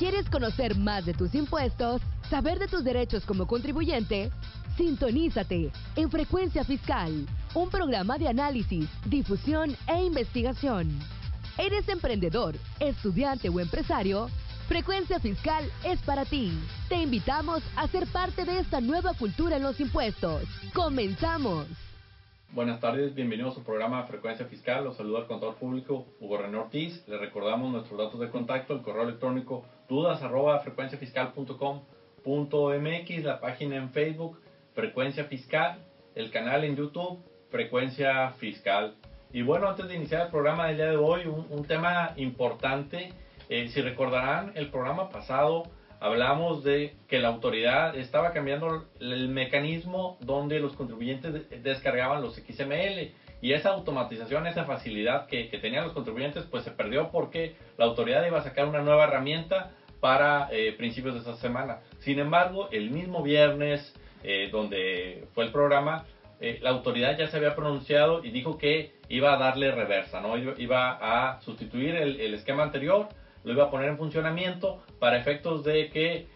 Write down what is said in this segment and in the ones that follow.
¿Quieres conocer más de tus impuestos? ¿Saber de tus derechos como contribuyente? Sintonízate en Frecuencia Fiscal, un programa de análisis, difusión e investigación. ¿Eres emprendedor, estudiante o empresario? Frecuencia Fiscal es para ti. Te invitamos a ser parte de esta nueva cultura en los impuestos. ¡Comenzamos! Buenas tardes, bienvenidos a su programa Frecuencia Fiscal. Los saluda el contador público Hugo René Ortiz. Les recordamos nuestros datos de contacto, el correo electrónico dudas@frecuenciafiscal.com.mx, la página en Facebook Frecuencia Fiscal, el canal en YouTube Frecuencia Fiscal. Y bueno, antes de iniciar el programa del día de hoy, un tema importante. Si recordarán, el programa pasado hablamos de que la autoridad estaba cambiando el mecanismo donde los contribuyentes descargaban los XML, y esa automatización, esa facilidad que tenían los contribuyentes, pues se perdió porque la autoridad iba a sacar una nueva herramienta para principios de esta semana. Sin embargo, el mismo viernes, donde fue el programa, la autoridad ya se había pronunciado y dijo que iba a darle reversa, ¿no? Iba a sustituir el esquema anterior, lo iba a poner en funcionamiento para efectos de que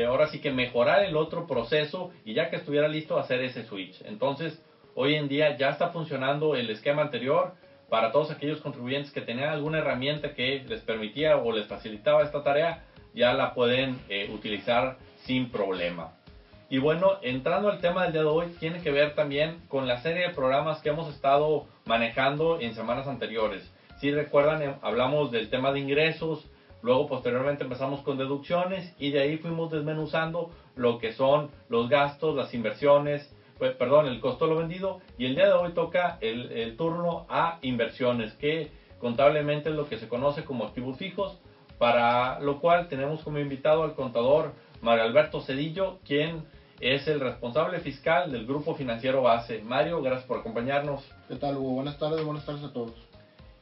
ahora sí que mejorar el otro proceso, y ya que estuviera listo hacer ese switch. Entonces, hoy en día ya está funcionando el esquema anterior para todos aquellos contribuyentes que tenían alguna herramienta que les permitía o les facilitaba esta tarea, ya la pueden utilizar sin problema. Y bueno, entrando al tema del día de hoy, tiene que ver también con la serie de programas que hemos estado manejando en semanas anteriores. Si recuerdan, hablamos del tema de ingresos, luego posteriormente empezamos con deducciones, y de ahí fuimos desmenuzando lo que son los gastos, las inversiones, el costo de lo vendido, y el día de hoy toca el turno a inversiones, que contablemente es lo que se conoce como activos fijos, para lo cual tenemos como invitado al contador Mario Alberto Cedillo, quien es el responsable fiscal del Grupo Financiero Base. Mario, gracias por acompañarnos. ¿Qué tal, Hugo? Buenas tardes a todos.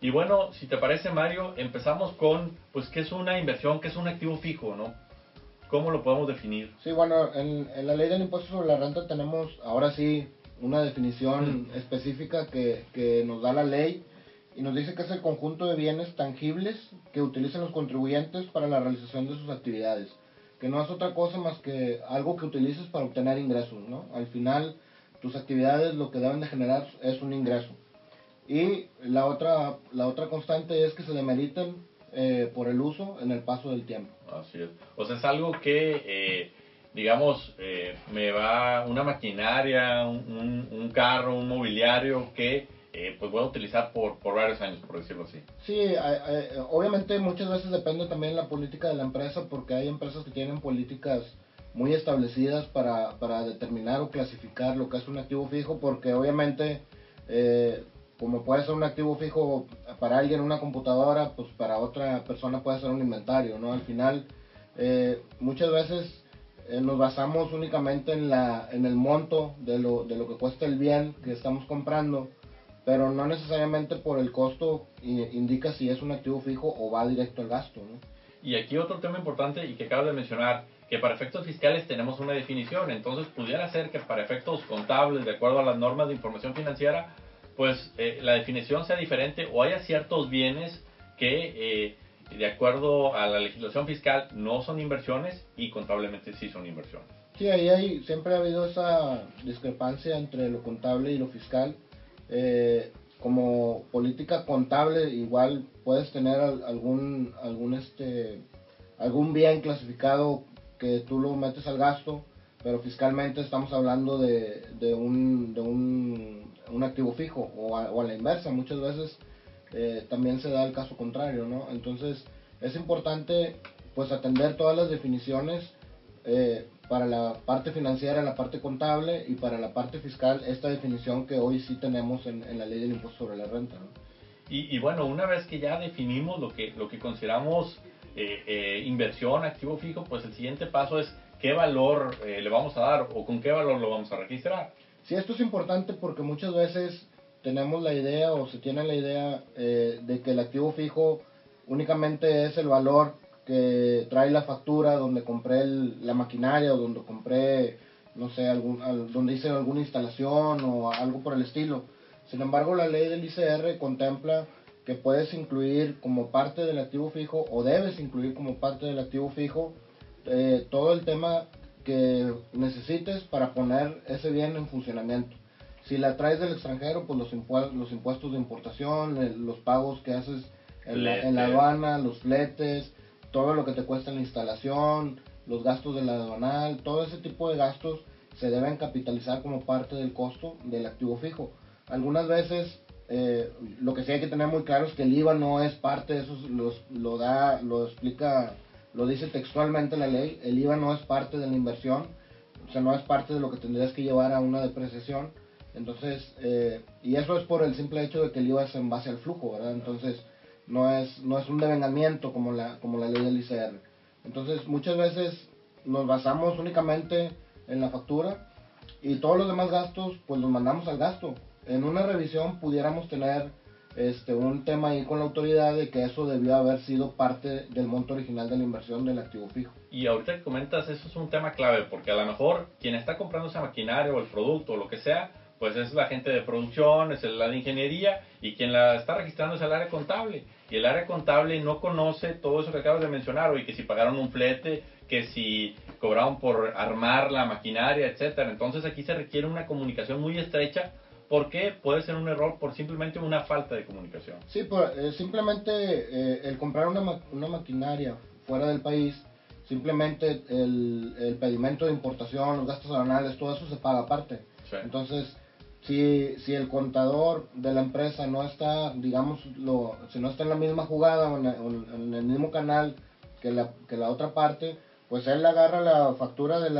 Y bueno, si te parece, Mario, empezamos con, pues, ¿qué es una inversión? ¿Qué es un activo fijo, no? ¿Cómo lo podemos definir? Sí, bueno, en la ley del impuesto sobre la renta tenemos, ahora sí, una definición específica que nos da la ley, y nos dice que es el conjunto de bienes tangibles que utilizan los contribuyentes para la realización de sus actividades, que no es otra cosa más que algo que utilices para obtener ingresos, ¿no? Al final, tus actividades lo que deben de generar es un ingreso. Y la otra constante es que se demeriten por el uso en el paso del tiempo. Así es. O sea, es algo que, me va una maquinaria, un carro, un mobiliario que pues voy a utilizar por varios años, por decirlo así. Sí, obviamente muchas veces depende también la política de la empresa, porque hay empresas que tienen políticas muy establecidas para determinar o clasificar lo que es un activo fijo, porque obviamente como puede ser un activo fijo para alguien una computadora, pues para otra persona puede ser un inventario, ¿no? Al final, muchas veces nos basamos únicamente en el monto de lo que cuesta el bien que estamos comprando, pero no necesariamente por el costo indica si es un activo fijo o va directo al gasto, ¿no? Y aquí otro tema importante y que acabas de mencionar, que para efectos fiscales tenemos una definición. Entonces pudiera ser que para efectos contables, de acuerdo a las normas de información financiera, pues la definición sea diferente, o haya ciertos bienes que de acuerdo a la legislación fiscal no son inversiones y contablemente sí son inversiones. Sí, ahí siempre ha habido esa discrepancia entre lo contable y lo fiscal. Como política contable un puedes tener algún bien clasificado que tú lo metes al gasto, pero fiscalmente estamos hablando de un activo fijo, o a la inversa. Muchas veces también se da el caso contrario, ¿no? Entonces es importante pues atender todas las definiciones para la parte financiera, la parte contable, y para la parte fiscal esta definición que hoy sí tenemos en la ley del impuesto sobre la renta, ¿no? Y bueno, una vez que ya definimos lo que consideramos inversión, activo fijo, pues el siguiente paso es qué valor le vamos a dar, o con qué valor lo vamos a registrar. Sí, esto es importante porque muchas veces tenemos la idea, o se tiene la idea de que el activo fijo únicamente es el valor que trae la factura donde compré la maquinaria, o donde compré, no sé, donde hice alguna instalación o algo por el estilo. Sin embargo, la ley del ICR contempla que puedes incluir como parte del activo fijo, o debes incluir como parte del activo fijo, todo el tema que necesites para poner ese bien en funcionamiento. Si la traes del extranjero, pues los impuestos de importación, los pagos que haces en la aduana, los fletes, todo lo que te cuesta la instalación, los gastos de la aduanal, todo ese tipo de gastos se deben capitalizar como parte del costo del activo fijo. Algunas veces, lo que sí hay que tener muy claro es que el IVA no es parte de eso, lo explica, lo dice textualmente la ley, el IVA no es parte de la inversión, o sea, no es parte de lo que tendrías que llevar a una depreciación. Entonces, y eso es por el simple hecho de que el IVA es en base al flujo, ¿verdad? Entonces, no es un devengamiento como la ley del ICR. Entonces, muchas veces nos basamos únicamente en la factura y todos los demás gastos, pues los mandamos al gasto. En una revisión pudiéramos tener un tema ahí con la autoridad de que eso debió haber sido parte del monto original de la inversión del activo fijo. Y ahorita que comentas, eso es un tema clave, porque a lo mejor quien está comprando esa maquinaria o el producto o lo que sea, pues es la gente de producción, es la de ingeniería, y quien la está registrando es el área contable. Y el área contable no conoce todo eso que acabas de mencionar, o que si pagaron un flete, que si cobraron por armar la maquinaria, etcétera. Entonces aquí se requiere una comunicación muy estrecha, porque puede ser un error por simplemente una falta de comunicación. Sí, simplemente el comprar una maquinaria fuera del país, simplemente el pedimento de importación, los gastos aduanales, todo eso se paga aparte. Sí. Entonces, si el contador de la empresa no está, digamos, si no está en la misma jugada o en el mismo canal que la otra parte, pues él agarra la factura de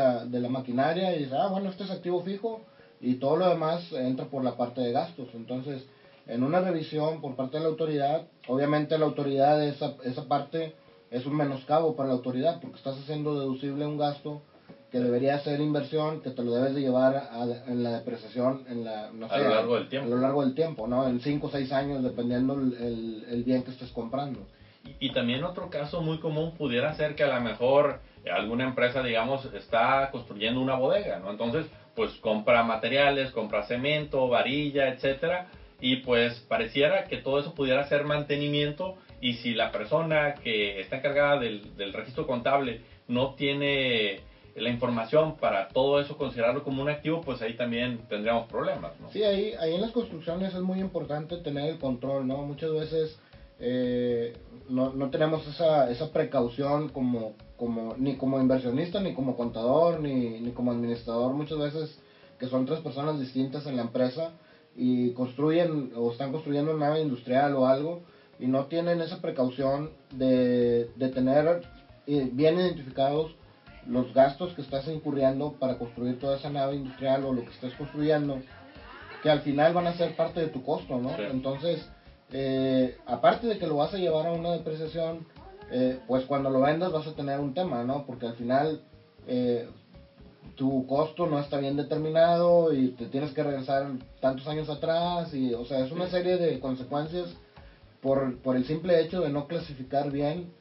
la maquinaria y dice, bueno, este es activo fijo, y todo lo demás entra por la parte de gastos. Entonces, en una revisión por parte de la autoridad, obviamente la autoridad, esa parte es un menoscabo para la autoridad, porque estás haciendo deducible un gasto que debería ser inversión, que te lo debes de llevar en la depreciación, a lo largo del tiempo. A lo largo del tiempo, ¿no? En 5 o 6 años, dependiendo el bien que estés comprando. Y también otro caso muy común pudiera ser que a lo mejor alguna empresa, digamos, está construyendo una bodega, ¿no? Entonces, pues compra materiales, compra cemento, varilla, etcétera, y pues pareciera que todo eso pudiera ser mantenimiento, y si la persona que está encargada del registro contable no tiene la información para todo eso considerarlo como un activo, pues ahí también tendríamos problemas, ¿no? Sí, ahí en las construcciones es muy importante tener el control, ¿no? Muchas veces no tenemos esa precaución ni como inversionista, ni como contador, ni como administrador, muchas veces, que son tres personas distintas en la empresa y construyen o están construyendo una nave industrial o algo, y no tienen esa precaución de tener bien identificados los gastos que estás incurriendo para construir toda esa nave industrial o lo que estés construyendo, que al final van a ser parte de tu costo, ¿no? Sí. Entonces, aparte de que lo vas a llevar a una depreciación, pues cuando lo vendas vas a tener un tema, ¿no? Porque al final tu costo no está bien determinado y te tienes que regresar tantos años atrás, y, o sea, es una serie de consecuencias por el simple hecho de no clasificar bien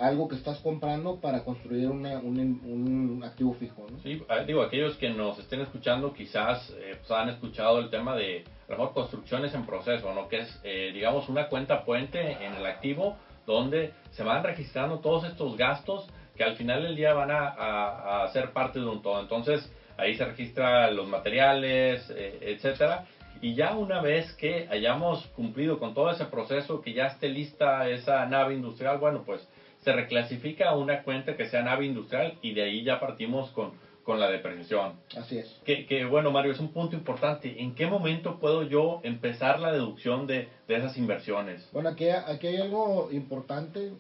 algo que estás comprando para construir un activo fijo, ¿no? Sí, digo, aquellos que nos estén escuchando quizás pues han escuchado el tema de a lo mejor construcciones en proceso, ¿no? Que es, digamos, una cuenta puente en el activo donde se van registrando todos estos gastos que al final del día van a ser parte de un todo. Entonces, ahí se registran los materiales, etcétera. Y ya una vez que hayamos cumplido con todo ese proceso, que ya esté lista esa nave industrial, bueno, pues se reclasifica a una cuenta que sea nave industrial, y de ahí ya partimos con la depreciación. Así es. Que bueno, Mario, es un punto importante. ¿En qué momento puedo yo empezar la deducción de esas inversiones? Bueno, aquí hay algo importante.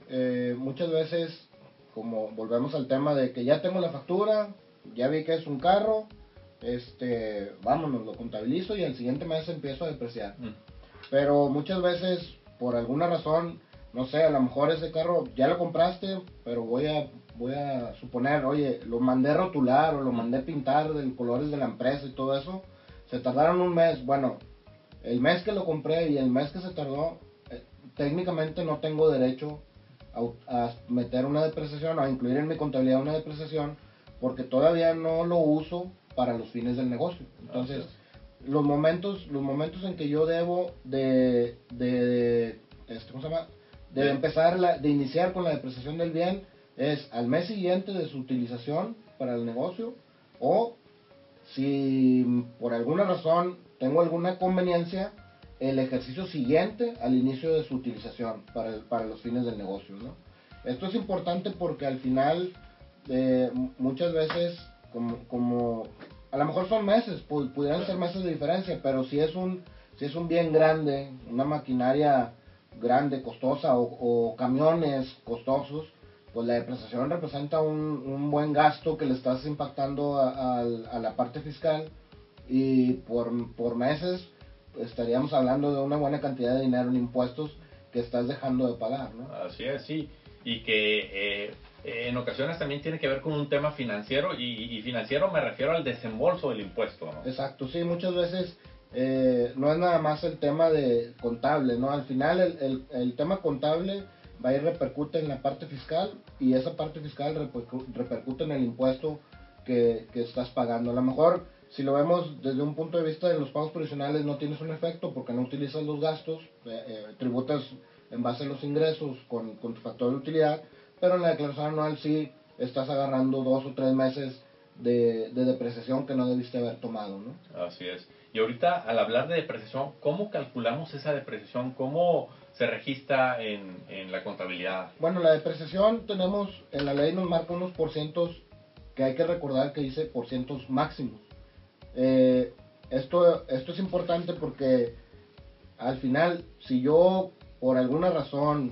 Muchas veces, como volvemos al tema de que ya tengo la factura, ya vi que es un carro, vámonos, lo contabilizo y el siguiente mes empiezo a depreciar. Pero muchas veces, por alguna razón, no sé, a lo mejor ese carro ya lo compraste, pero voy a suponer, oye, lo mandé rotular o lo mandé pintar de colores de la empresa y todo eso, se tardaron un mes. Bueno, el mes que lo compré y el mes que se tardó, técnicamente no tengo derecho a meter una depreciación o a incluir en mi contabilidad una depreciación, porque todavía no lo uso para los fines del negocio. Entonces, los momentos en que yo debo ¿cómo se llama? De iniciar con la depreciación del bien es al mes siguiente de su utilización para el negocio, o si por alguna razón tengo alguna conveniencia, el ejercicio siguiente al inicio de su utilización para los fines del negocio, ¿no? Esto es importante porque al final muchas veces como a lo mejor son meses, pudieran ser meses de diferencia, pero si es un bien grande, una maquinaria grande, costosa, o camiones costosos, pues la depreciación representa un buen gasto que le estás impactando a la parte fiscal, y por meses estaríamos hablando de una buena cantidad de dinero en impuestos que estás dejando de pagar, ¿no? Así es, sí. Y que en ocasiones también tiene que ver con un tema financiero, y financiero me refiero al desembolso del impuesto, ¿no? Exacto, sí, muchas veces no es nada más el tema de contable, ¿no? Al final el tema contable va y repercute en la parte fiscal, y esa parte fiscal repercute en el impuesto que estás pagando. A lo mejor, si lo vemos desde un punto de vista de los pagos provisionales, no tienes un efecto porque no utilizas los gastos, tributas en base a los ingresos con tu factor de utilidad, pero en la declaración anual sí estás agarrando 2 o 3 meses de depreciación que no debiste haber tomado, ¿no? Así es. Y ahorita, al hablar de depreciación, ¿cómo calculamos esa depreciación? ¿Cómo se registra en la contabilidad? Bueno, la depreciación tenemos, en la ley nos marca unos porcientos que hay que recordar que dice porcientos máximos. Esto es importante porque al final, si yo por alguna razón,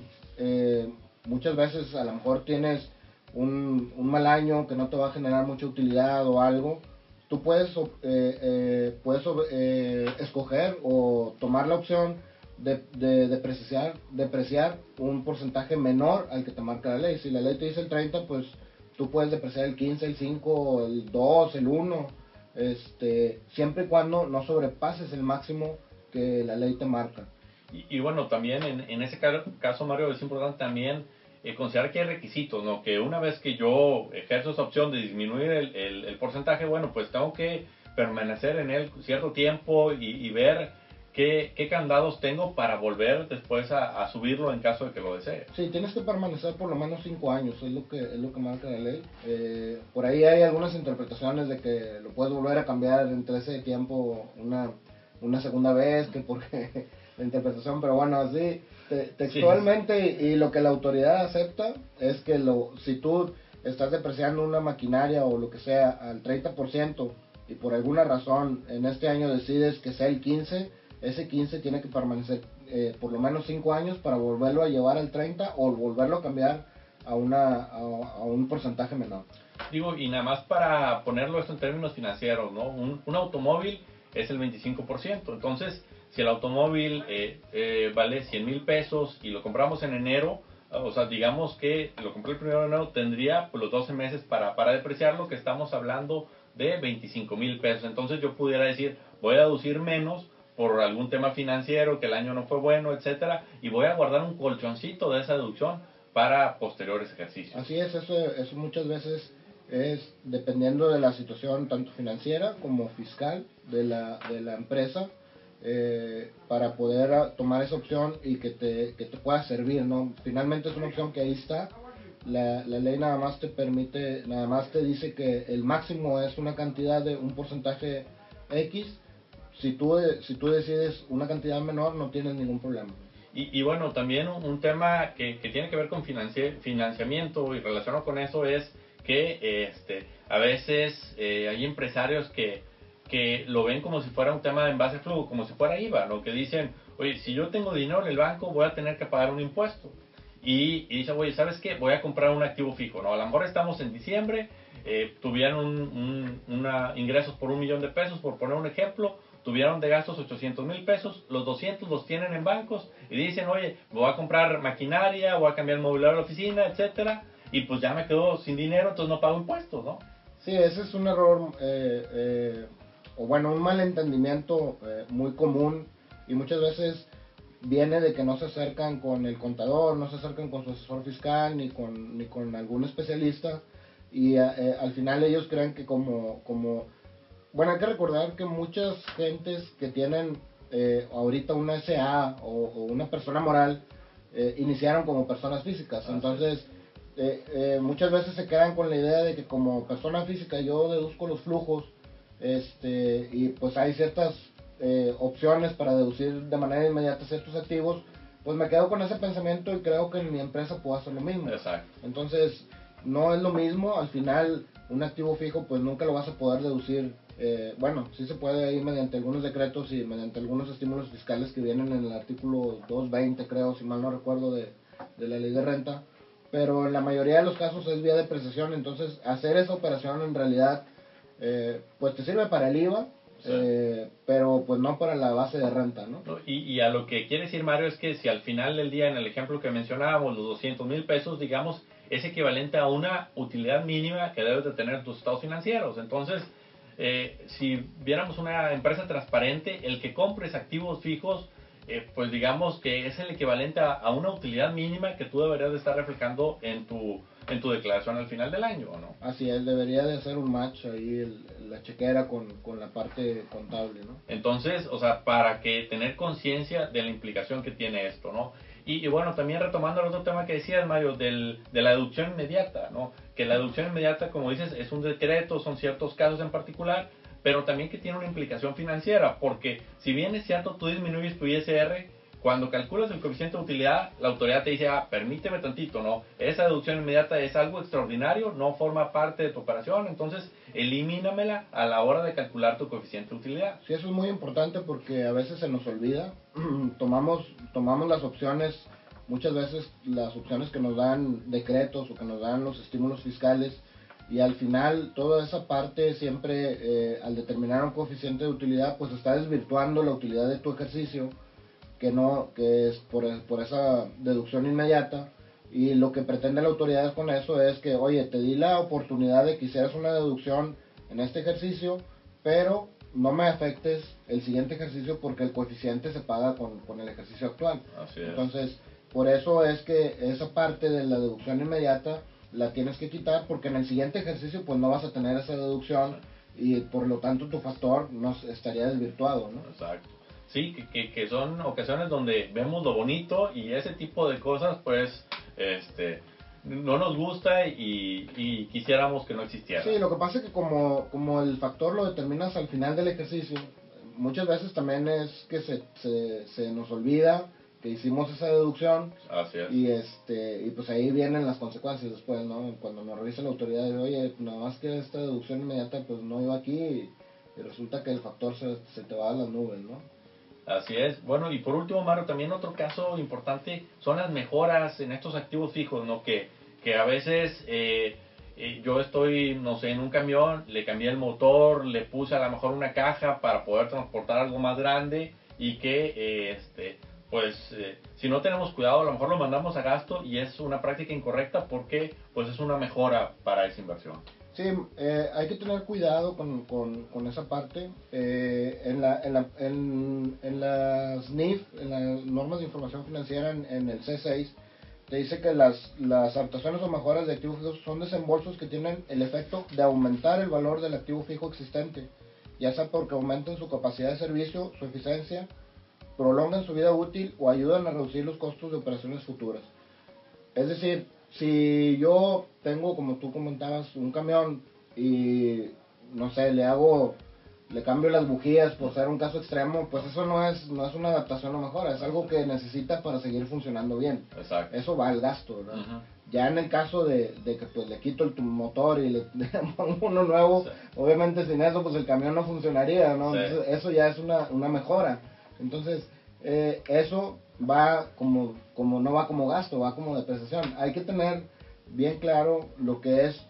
muchas veces a lo mejor tienes un mal año que no te va a generar mucha utilidad o algo, tú puedes escoger o tomar la opción de depreciar un porcentaje menor al que te marca la ley. Si la ley te dice el 30, pues tú puedes depreciar el 15, el 5, el 2, el 1, siempre y cuando no sobrepases el máximo que la ley te marca. Y bueno, también en ese caso, Mario, es importante también considerar que hay requisitos, ¿no? Que una vez que yo ejerzo esa opción de disminuir el porcentaje, bueno, pues tengo que permanecer en él cierto tiempo y ver qué candados tengo para volver después a subirlo en caso de que lo desee. Sí, tienes que permanecer por lo menos 5 años, es lo que marca la ley. Por ahí hay algunas interpretaciones de que lo puedes volver a cambiar entre ese tiempo una segunda vez, que porque la interpretación, pero bueno, así textualmente, sí. Y lo que la autoridad acepta es que si tú estás depreciando una maquinaria o lo que sea al 30%, y por alguna razón en este año decides que sea el 15%, ese 15 tiene que permanecer por lo menos 5 años para volverlo a llevar al 30 o volverlo a cambiar a un porcentaje menor. Digo, y nada más para ponerlo esto en términos financieros, ¿no? Un automóvil es el 25%. Entonces, si el automóvil vale 100 mil pesos y lo compramos en enero, o sea, digamos que lo compré el 1 de enero, tendría pues, los 12 meses para depreciarlo, que estamos hablando de 25 mil pesos. Entonces yo pudiera decir, voy a deducir menos por algún tema financiero, que el año no fue bueno, etcétera, y voy a guardar un colchoncito de esa deducción para posteriores ejercicios. Así es, eso muchas veces es dependiendo de la situación tanto financiera como fiscal de la empresa, para poder tomar esa opción y que te pueda servir, ¿no? Finalmente es una opción que ahí está. La ley nada más te dice que el máximo es una cantidad de un porcentaje X. Si tú decides una cantidad menor, no tienes ningún problema. Y bueno, también un tema que tiene que ver con financiamiento y relacionado con eso es que a veces hay empresarios que lo ven como si fuera un tema de envase flujo, como si fuera IVA, ¿no? Que dicen, oye, si yo tengo dinero en el banco, voy a tener que pagar un impuesto. Y dicen, oye, ¿sabes qué? Voy a comprar un activo fijo, ¿no? A lo mejor estamos en diciembre, tuvieron ingresos por 1 millón de pesos, por poner un ejemplo, tuvieron de gastos 800 mil pesos, los 200 los tienen en bancos y dicen, oye, voy a comprar maquinaria, voy a cambiar el mobiliario de la oficina, etcétera, y pues ya me quedo sin dinero, entonces no pago impuestos, ¿no? Sí, ese es un error, o bueno, un malentendimiento muy común, y muchas veces viene de que no se acercan con el contador, no se acercan con su asesor fiscal, ni con algún especialista, y al final ellos creen que como bueno, hay que recordar que muchas gentes que tienen ahorita una SA o una persona moral iniciaron como personas físicas. Entonces, muchas veces se quedan con la idea de que como persona física yo deduzco los flujos, y pues hay ciertas opciones para deducir de manera inmediata ciertos activos. Pues me quedo con ese pensamiento y creo que en mi empresa puedo hacer lo mismo. Exacto. Entonces, no es lo mismo. Al final, un activo fijo, pues nunca lo vas a poder deducir. Bueno, sí se puede ahí mediante algunos decretos y mediante algunos estímulos fiscales que vienen en el artículo 220, creo, si mal no recuerdo, de la ley de renta. Pero en la mayoría de los casos es vía depreciación. Entonces, hacer esa operación en realidad, pues te sirve para el IVA. Sí. Pero pues no para la base de renta, ¿no? Y a lo que quiere decir Mario es que si al final del día, en el ejemplo que mencionábamos, los 200,000 pesos, digamos, es equivalente a una utilidad mínima que debes de tener en tus estados financieros. Entonces, si viéramos una empresa transparente, el que compres activos fijos, pues digamos que es el equivalente a una utilidad mínima que tú deberías de estar reflejando en tu declaración al final del año, ¿no? Así es, debería de hacer un match ahí la chequera con la parte contable, ¿no? Entonces, o sea, para que tener conciencia de la implicación que tiene esto, ¿no? Y bueno, también retomando el otro tema que decías, Mario, de la deducción inmediata, ¿no? Que la deducción inmediata, como dices, es un decreto, son ciertos casos en particular, pero también que tiene una implicación financiera, porque si bien es cierto, tú disminuyes tu ISR, cuando calculas el coeficiente de utilidad, la autoridad te dice, permíteme tantito, ¿no? Esa deducción inmediata es algo extraordinario, no forma parte de tu operación, entonces elimínamela a la hora de calcular tu coeficiente de utilidad. Sí, eso es muy importante porque a veces se nos olvida, tomamos las opciones, muchas veces las opciones que nos dan decretos o que nos dan los estímulos fiscales, y al final toda esa parte siempre, al determinar un coeficiente de utilidad, pues está desvirtuando la utilidad de tu ejercicio, que es por esa deducción inmediata. Y lo que pretende la autoridad con eso es que, oye, te di la oportunidad de que hicieras una deducción en este ejercicio, pero no me afectes el siguiente ejercicio porque el coeficiente se paga con el ejercicio actual. Así es. Entonces, por eso es que esa parte de la deducción inmediata la tienes que quitar, porque en el siguiente ejercicio pues no vas a tener esa deducción, sí, y por lo tanto tu factor no estaría desvirtuado, ¿no? Exacto. Sí, que son ocasiones donde vemos lo bonito y ese tipo de cosas, pues, no nos gusta y quisiéramos que no existiera. Sí, lo que pasa es que como el factor lo determinas al final del ejercicio, muchas veces también es que se nos olvida que hicimos esa deducción. Así es. Y pues ahí vienen las consecuencias después, ¿no? Cuando nos revisa la autoridad de, oye, nada más que esta deducción inmediata pues no iba aquí y resulta que el factor se te va a las nubes, ¿no? Así es. Bueno, y por último, Mario, también otro caso importante son las mejoras en estos activos fijos, ¿no? Que a veces yo estoy, no sé, en un camión, le cambié el motor, le puse a lo mejor una caja para poder transportar algo más grande y que, si no tenemos cuidado, a lo mejor lo mandamos a gasto y es una práctica incorrecta porque, pues, es una mejora para esa inversión. Sí, hay que tener cuidado con esa parte. En las NIF, en las normas de información financiera, en el C6, te dice que las adaptaciones o mejoras de activos fijos son desembolsos que tienen el efecto de aumentar el valor del activo fijo existente, ya sea porque aumentan su capacidad de servicio, su eficiencia, prolongan su vida útil o ayudan a reducir los costos de operaciones futuras. Es decir, si yo tengo, como tú comentabas, un camión y, no sé, le cambio las bujías por ser un caso extremo, pues eso no es una adaptación o mejora, es algo que necesita para seguir funcionando bien. Exacto. Eso va al gasto, ¿verdad? Uh-huh. Ya en el caso de que pues le quito el motor y le pongo uno nuevo, sí, obviamente sin eso pues el camión no funcionaría, ¿no? Sí. Entonces eso ya es una mejora. Entonces eso va como no va como gasto, va como depreciación. Hay que tener bien claro lo que es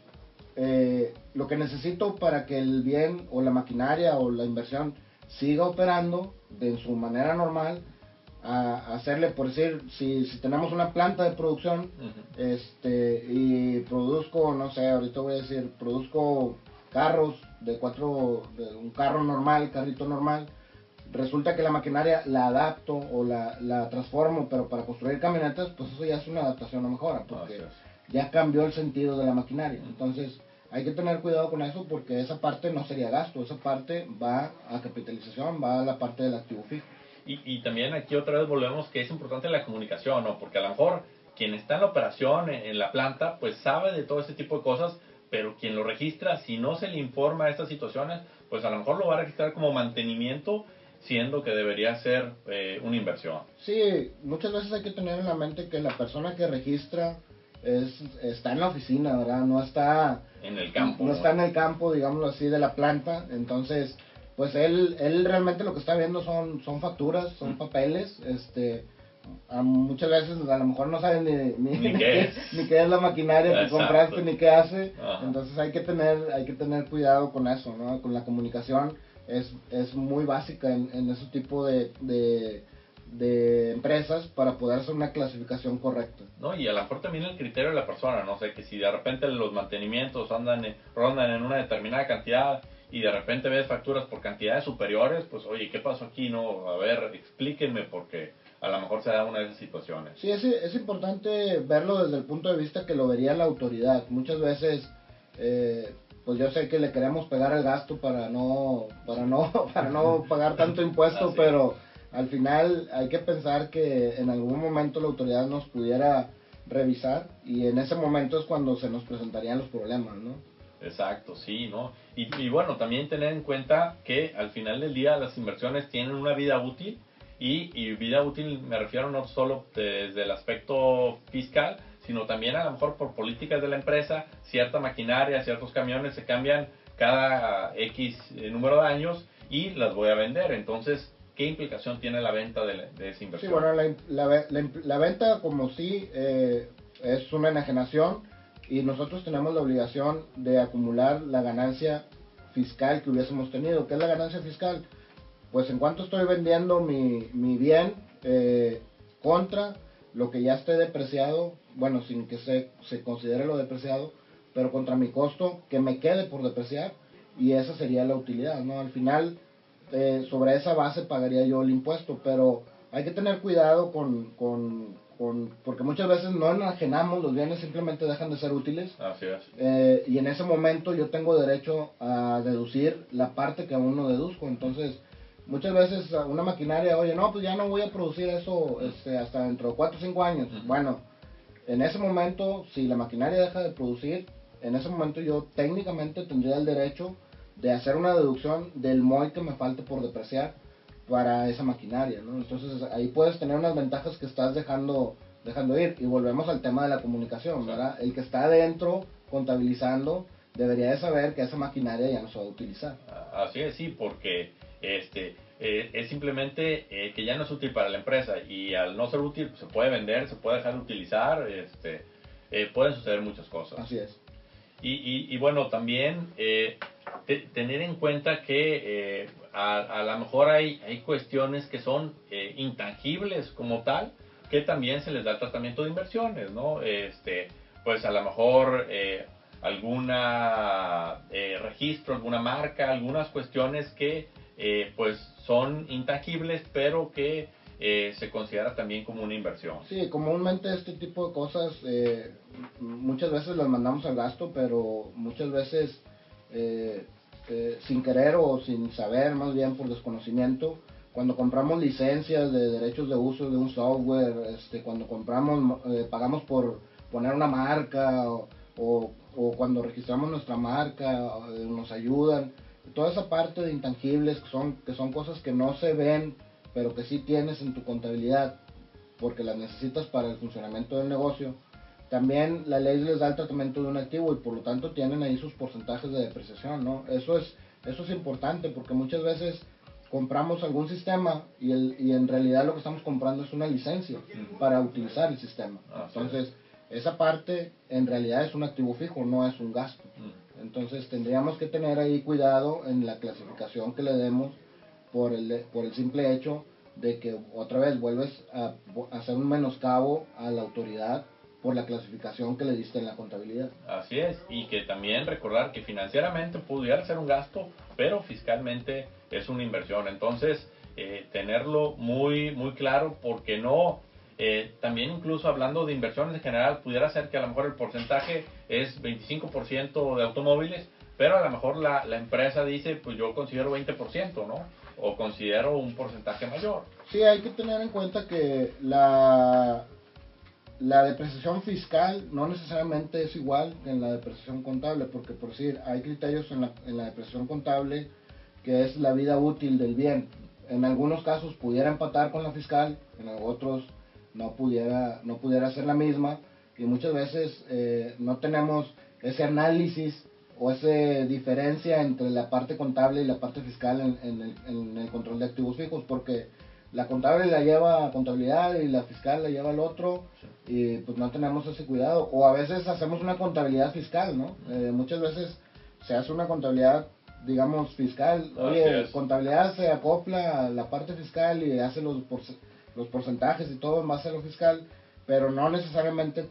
lo que necesito para que el bien o la maquinaria o la inversión siga operando de su manera normal, a hacerle, por decir, si tenemos una planta de producción, uh-huh, y produzco, no sé, ahorita voy a decir, produzco carros de un carro normal, carrito normal, resulta que la maquinaria la adapto o la transformo, pero para construir camionetas, pues eso ya es una adaptación o mejora, porque ya cambió el sentido de la maquinaria. Entonces, hay que tener cuidado con eso porque esa parte no sería gasto, esa parte va a capitalización, va a la parte del activo fijo. Y también aquí otra vez volvemos que es importante la comunicación, ¿no? Porque a lo mejor quien está en la operación, en la planta, pues sabe de todo ese tipo de cosas, pero quien lo registra, si no se le informa de estas situaciones, pues a lo mejor lo va a registrar como mantenimiento, siendo que debería ser una inversión. Sí, muchas veces hay que tener en la mente que la persona que registra está en la oficina, ¿verdad? No está en el campo. No está en el campo, digámoslo así, de la planta. Entonces, pues él realmente lo que está viendo son facturas, son papeles. Muchas veces a lo mejor no saben ni qué es la maquinaria que compraste, ni qué hace. Ajá. Entonces hay que tener cuidado con eso, ¿no? Con la comunicación es muy básica en ese tipo de empresas para poder hacer una clasificación correcta. No, y a lo mejor también el criterio de la persona, no sé, que si de repente los mantenimientos rondan en una determinada cantidad y de repente ves facturas por cantidades superiores, pues oye, ¿qué pasó aquí? No, a ver, explíquenme, porque a lo mejor se da una de esas situaciones. Sí, es importante verlo desde el punto de vista que lo vería la autoridad. Muchas veces, pues yo sé que le queremos pegar el gasto para no pagar tanto impuesto, pero al final hay que pensar que en algún momento la autoridad nos pudiera revisar y en ese momento es cuando se nos presentarían los problemas, ¿no? Exacto, sí, ¿no? Y bueno, también tener en cuenta que al final del día las inversiones tienen una vida útil y vida útil me refiero no solo desde el aspecto fiscal, sino también a lo mejor por políticas de la empresa, cierta maquinaria, ciertos camiones se cambian cada X número de años y las voy a vender, entonces ¿qué implicación tiene la venta de esa inversión? Sí, bueno, la venta como sí es una enajenación y nosotros tenemos la obligación de acumular la ganancia fiscal que hubiésemos tenido. ¿Qué es la ganancia fiscal? Pues en cuanto estoy vendiendo mi bien contra lo que ya esté depreciado, bueno, sin que se considere lo depreciado, pero contra mi costo que me quede por depreciar, y esa sería la utilidad, ¿no? Al final, sobre esa base pagaría yo el impuesto, pero hay que tener cuidado porque muchas veces no enajenamos los bienes, simplemente dejan de ser útiles. Así es. Y en ese momento yo tengo derecho a deducir la parte que aún no deduzco. Entonces, muchas veces una maquinaria, oye, no, pues ya no voy a producir eso hasta dentro de 4 o 5 años. Bueno, en ese momento, si la maquinaria deja de producir, en ese momento yo técnicamente tendría el derecho de hacer una deducción del MOI que me falte por depreciar para esa maquinaria, ¿no? Entonces ahí puedes tener unas ventajas que estás dejando ir. Y volvemos al tema de la comunicación, ¿verdad? El que está adentro contabilizando debería de saber que esa maquinaria ya no se va a utilizar. Así es, sí, porque es simplemente que ya no es útil para la empresa y al no ser útil pues, se puede vender, se puede dejar de utilizar, pueden suceder muchas cosas. Así es. Y bueno, también tener en cuenta que a lo mejor hay cuestiones que son intangibles como tal, que también se les da tratamiento de inversiones, ¿no? Pues a lo mejor alguna registro, alguna marca, algunas cuestiones que pues son intangibles, pero que se considera también como una inversión. Sí, comúnmente este tipo de cosas muchas veces las mandamos al gasto, pero muchas veces sin querer o sin saber, más bien por desconocimiento, cuando compramos licencias de derechos de uso de un software, cuando compramos, pagamos por poner una marca o cuando registramos nuestra marca, nos ayudan. Toda esa parte de intangibles que son cosas que no se ven, pero que sí tienes en tu contabilidad, porque las necesitas para el funcionamiento del negocio. También la ley les da el tratamiento de un activo y por lo tanto tienen ahí sus porcentajes de depreciación, ¿no? Eso es importante porque muchas veces compramos algún sistema y en realidad lo que estamos comprando es una licencia para utilizar el sistema. Entonces, esa parte en realidad es un activo fijo, no es un gasto. Entonces, tendríamos que tener ahí cuidado en la clasificación que le demos por el simple hecho de que otra vez vuelves a hacer un menoscabo a la autoridad por la clasificación que le diste en la contabilidad. Así es, y que también recordar que financieramente pudiera ser un gasto, pero fiscalmente es una inversión. Entonces, tenerlo muy, muy claro, porque no También incluso hablando de inversiones en general, pudiera ser que a lo mejor el porcentaje es 25% de automóviles, pero a lo mejor la empresa dice, pues yo considero 20%, ¿no? O considero un porcentaje mayor. Sí, hay que tener en cuenta que la depreciación fiscal no necesariamente es igual que en la depreciación contable, porque por decir, hay criterios en la depreciación contable que es la vida útil del bien. En algunos casos pudiera empatar con la fiscal, en otros no pudiera ser la misma, y muchas veces no tenemos ese análisis o esa diferencia entre la parte contable y la parte fiscal en el control de activos fijos, porque la contable la lleva a contabilidad y la fiscal la lleva al otro, y pues no tenemos ese cuidado, o a veces hacemos una contabilidad fiscal, ¿no? Muchas veces se hace una contabilidad, digamos, fiscal. Oye, contabilidad se acopla a la parte fiscal y hace los porcentajes y todo en base a lo fiscal, pero no necesariamente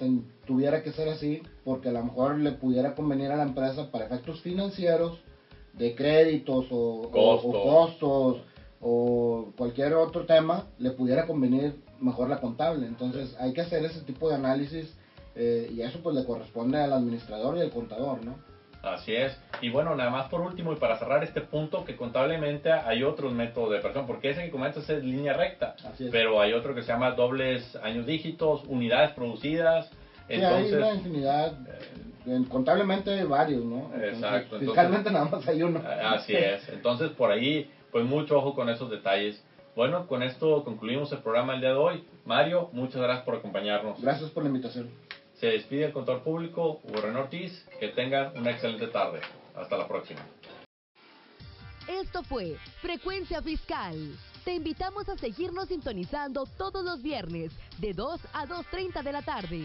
tuviera que ser así, porque a lo mejor le pudiera convenir a la empresa para efectos financieros, de créditos o costos o cualquier otro tema, le pudiera convenir mejor la contable. Entonces hay que hacer ese tipo de análisis, y eso pues le corresponde al administrador y al contador, ¿no? Así es. Y bueno, nada más por último y para cerrar este punto, que contablemente hay otros métodos de depreciación, porque ese que comentas es línea recta, pero hay otro que se llama dobles años dígitos, unidades producidas. Entonces, sí, hay una infinidad, contablemente hay varios, ¿no? Exacto. Fiscalmente nada más hay uno. Así es. Entonces por ahí, pues mucho ojo con esos detalles. Bueno, con esto concluimos el programa el día de hoy. Mario, muchas gracias por acompañarnos. Gracias por la invitación. Se despide el contador público Hugo René Ortiz. Que tengan una excelente tarde. Hasta la próxima. Esto fue Frecuencia Fiscal. Te invitamos a seguirnos sintonizando todos los viernes de 2 a 2:30 de la tarde.